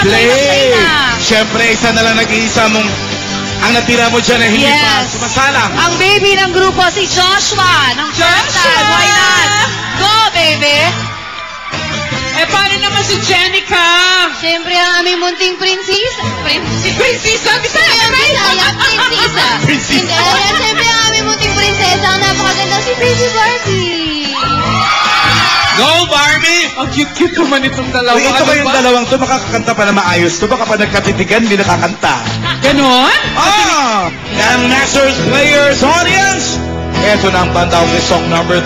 Play! Siyempre, isa na lang nag-iisa mong ang natira mo dyan ay hindi pa sumasalang. Ang baby ng grupo, si Joshua. Ng Joshua! Why not? Go, baby! Eh, paano naman si Jenica? Siyempre, ang aming munting prinsesa. Prinsesa? Bisaya, Prinsesa. Prinsesa. Siyempre, ang aming munting prinsesa. Ang napakaganda si Baby Barbie. Go, Barbie! Ang cute-cute naman itong dalawa. Uy, ito ba yung dalawang to? Makakakanta pa na maayos to? Baka pa nagkatitigan, hindi nakakanta. Ganon? And Masters, players, audience! Ito na ang bandang song number 3.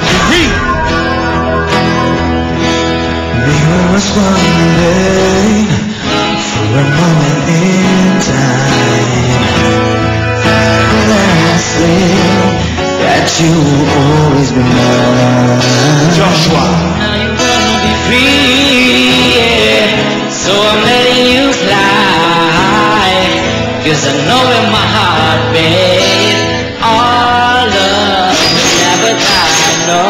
We was wondering for a moment in time. But I said that you will always be mine. Joshua. Now you're gonna be free, yeah. So I'm letting you fly. 'Cause I know in my heart, babe, our love will never die, no.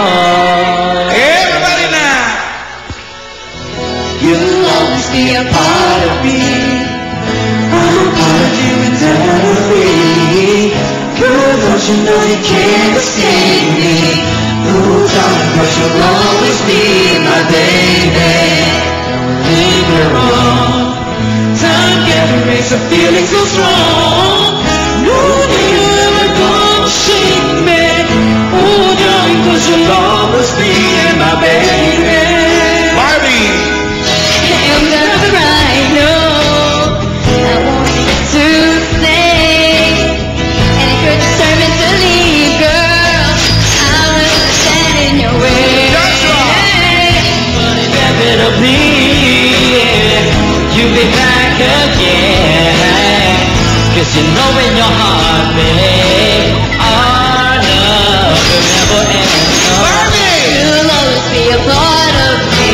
Everybody now! You'll always be a part of me. I'm a part of you eternally. Girl, don't you know you can't escape me? Ooh, darling, 'cause you'll always be my baby. Linger on. Time can erase a feeling so strong. No, you're ever gonna shake me. Ooh, darling, 'cause you'll always be my baby. Barbie! And that's right, no. I want you to stay. And if you're determined to leave, girl, I will stand in your way. But inevitably, yeah, you'll be back again. 'Cause you know in your heart, babe, our love will never end. You'll always be a part of me.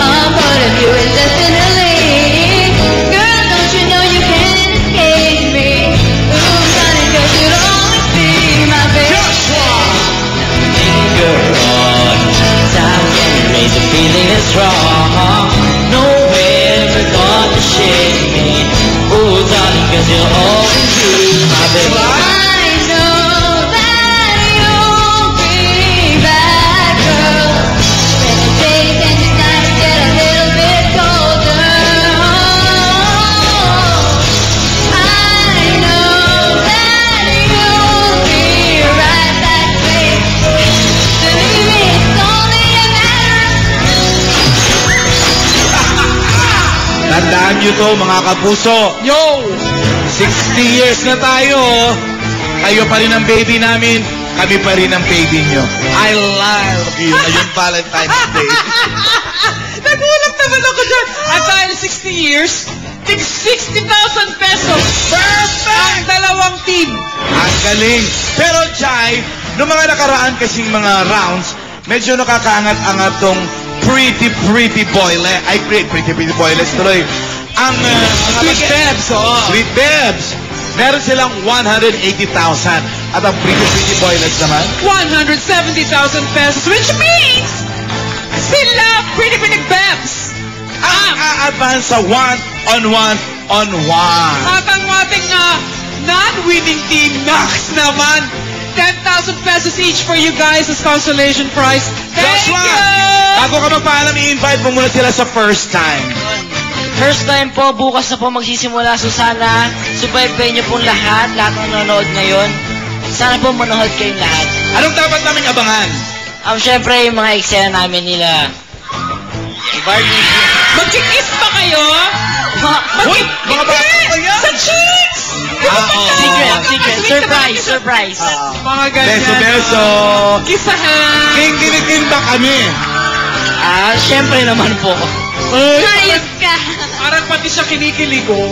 A part of you indefinitely. Girl, don't you know you can't escape me? Ooh, darling, 'cause you'll always be my baby. Linger on. Time can erase a feeling that's strong. No ever gonna shake me. Ooh, darling, 'cause you'll always be my baby. I know that you'll be back, girl. When the days and the nights get a little bit colder. I know that you'll be right back, babe. Believe me, it's only a matter Tandaan nyo to, mga kapuso. Yo! 60 years na tayo. Kayo pa rin ang baby namin. Kami pa rin ang baby nyo. I love you. Ngayong Valentine's Day. Nagulat naman ako dyan. At dahil 60 years, tig 60,000 pesos. Perfect! Ang dalawang team. Ang galing. Pero, Jai, noong mga nakaraan kasing mga rounds, medyo nakakaangat-angat tong pretty boyle. Ay, pretty boyles tuloy. Ang Sweet Bebs, oh. Sweet Bebs. Meron silang 180,000. At ang pretty boyles naman, 170,000 pesos, which means sila pretty Bebs. ang a-advance sa 1-on-1-on-1. At ang ating non-winning team, Nax naman, 10,000 pesos each for you guys as consolation prize. Thank Joshua, you! bago ka magpaalam, i-invite mo muna sila sa first time. First time po, bukas na po magsisimula. So sana, subaybay niyo pong lahat ng nanonood ngayon. Sana po manood kayong lahat. Anong dapat namin abangan? Siyempre, yung mga eksena namin nila. Barbie. Magkikiss pa kayo? Uy, mga bata pa yan? Sa cheeks! Secret. Surprise. Mga ganyan. Beso. Kisahan. King ba kami? Siyempre naman po. Ayos ka. Parang pati siya kinikilig, oh.